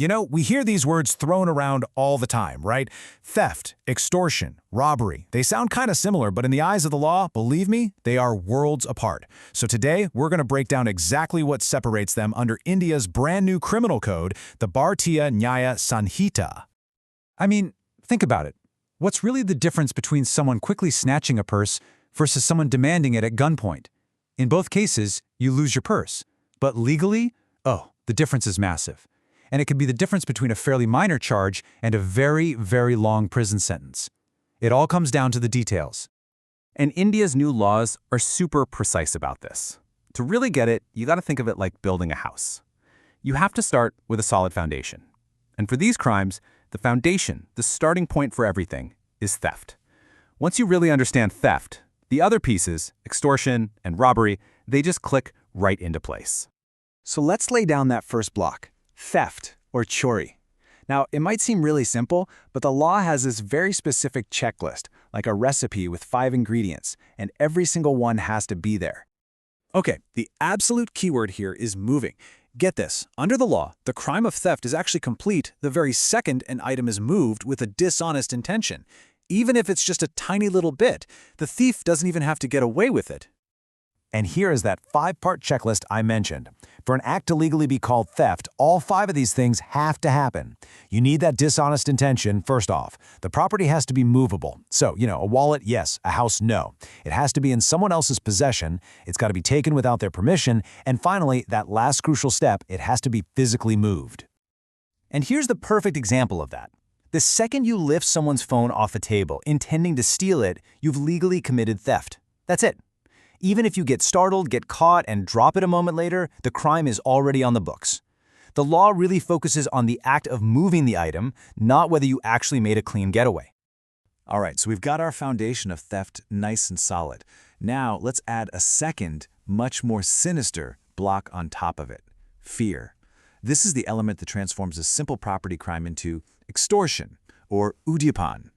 You know, we hear these words thrown around all the time, right? Theft, extortion, robbery. They sound kind of similar, but in the eyes of the law, believe me, they are worlds apart. So today, we're going to break down exactly what separates them under India's brand new criminal code, the Bharatiya Nyaya Sanhita. I mean, think about it. What's really the difference between someone quickly snatching a purse versus someone demanding it at gunpoint? In both cases, you lose your purse. But legally, oh, the difference is massive. And it could be the difference between a fairly minor charge and a very, very long prison sentence. It all comes down to the details. And India's new laws are super precise about this. To really get it, you got to think of it like building a house. You have to start with a solid foundation. And for these crimes, the foundation, the starting point for everything, is theft. Once you really understand theft, the other pieces, extortion and robbery, they just click right into place. So let's lay down that first block. Theft, or chori. Now, it might seem really simple, but the law has this very specific checklist, like a recipe with 5 ingredients, and every single one has to be there. Okay, the absolute keyword here is moving. Get this, under the law, the crime of theft is actually complete the very second an item is moved with a dishonest intention. Even if it's just a tiny little bit, the thief doesn't even have to get away with it. And here is that 5-part checklist I mentioned. For an act to legally be called theft, all 5 of these things have to happen. You need that dishonest intention, first off. The property has to be movable. So, a wallet, yes. A house, no. It has to be in someone else's possession. It's got to be taken without their permission. And finally, that last crucial step, it has to be physically moved. And here's the perfect example of that. The second you lift someone's phone off a table, intending to steal it, you've legally committed theft. That's it. Even if you get startled, get caught, and drop it a moment later, the crime is already on the books. The law really focuses on the act of moving the item, not whether you actually made a clean getaway. All right, so we've got our foundation of theft nice and solid. Now let's add a second, much more sinister block on top of it: fear. This is the element that transforms a simple property crime into extortion, or udyapan.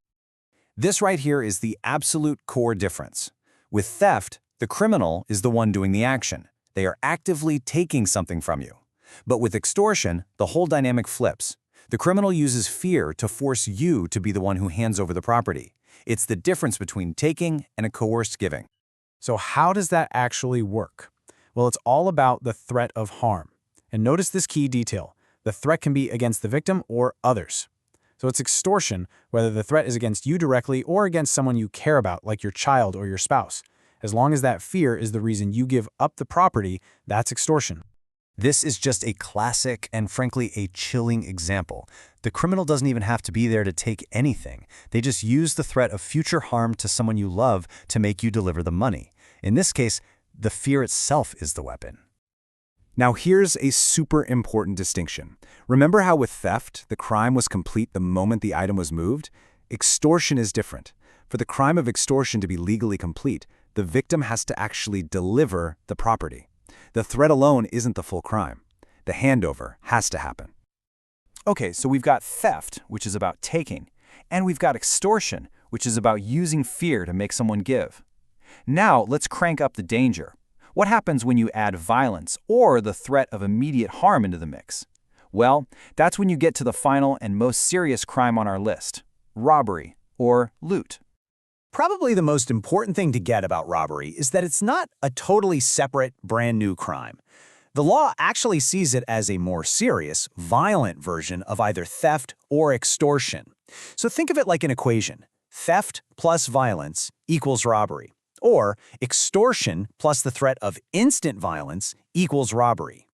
This right here is the absolute core difference. With theft, the criminal is the one doing the action. They are actively taking something from you. But with extortion, the whole dynamic flips. The criminal uses fear to force you to be the one who hands over the property. It's the difference between taking and a coerced giving. So how does that actually work? Well, it's all about the threat of harm. And notice this key detail. The threat can be against the victim or others. So it's extortion, whether the threat is against you directly or against someone you care about, like your child or your spouse. As long as that fear is the reason you give up the property, that's extortion. This is just a classic and frankly a chilling example. The criminal doesn't even have to be there to take anything. They just use the threat of future harm to someone you love to make you deliver the money. In this case, the fear itself is the weapon. Now here's a super important distinction. Remember how with theft, the crime was complete the moment the item was moved? Extortion is different. For the crime of extortion to be legally complete, the victim has to actually deliver the property. The threat alone isn't the full crime. The handover has to happen. Okay, so we've got theft, which is about taking, and we've got extortion, which is about using fear to make someone give. Now, let's crank up the danger. What happens when you add violence or the threat of immediate harm into the mix? Well, that's when you get to the final and most serious crime on our list: robbery or loot. Probably the most important thing to get about robbery is that it's not a totally separate, brand new crime. The law actually sees it as a more serious, violent version of either theft or extortion. So think of it like an equation. Theft plus violence equals robbery, or extortion plus the threat of instant violence equals robbery.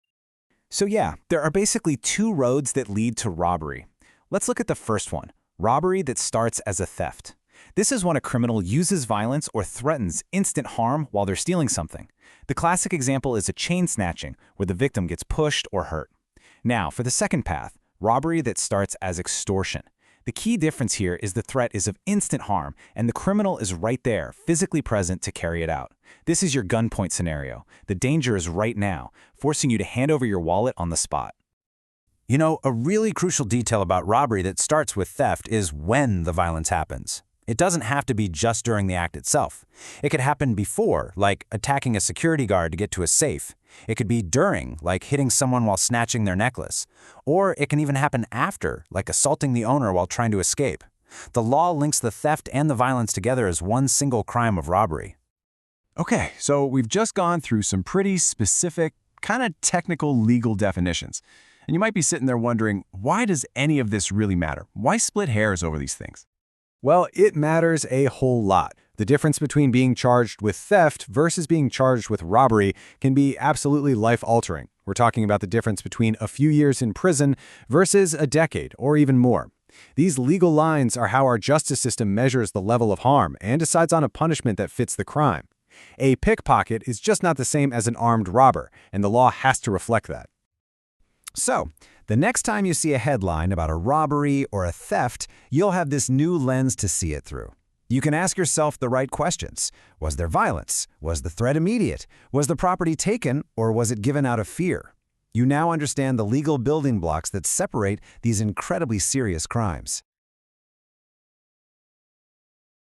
So yeah, there are basically 2 roads that lead to robbery. Let's look at the first one: robbery that starts as a theft. This is when a criminal uses violence or threatens instant harm while they're stealing something. The classic example is a chain snatching, where the victim gets pushed or hurt. Now, for the second path, robbery that starts as extortion. The key difference here is the threat is of instant harm, and the criminal is right there, physically present to carry it out. This is your gunpoint scenario. The danger is right now, forcing you to hand over your wallet on the spot. A really crucial detail about robbery that starts with theft is when the violence happens. It doesn't have to be just during the act itself. It could happen before, like attacking a security guard to get to a safe. It could be during, like hitting someone while snatching their necklace. Or it can even happen after, like assaulting the owner while trying to escape. The law links the theft and the violence together as one single crime of robbery. Okay, so we've just gone through some pretty specific, kind of technical legal definitions. And you might be sitting there wondering, why does any of this really matter? Why split hairs over these things? Well, it matters a whole lot. The difference between being charged with theft versus being charged with robbery can be absolutely life-altering. We're talking about the difference between a few years in prison versus a decade or even more. These legal lines are how our justice system measures the level of harm and decides on a punishment that fits the crime. A pickpocket is just not the same as an armed robber, and the law has to reflect that. So, the next time you see a headline about a robbery or a theft, you'll have this new lens to see it through. You can ask yourself the right questions. Was there violence? Was the threat immediate? Was the property taken, or was it given out of fear? You now understand the legal building blocks that separate these incredibly serious crimes.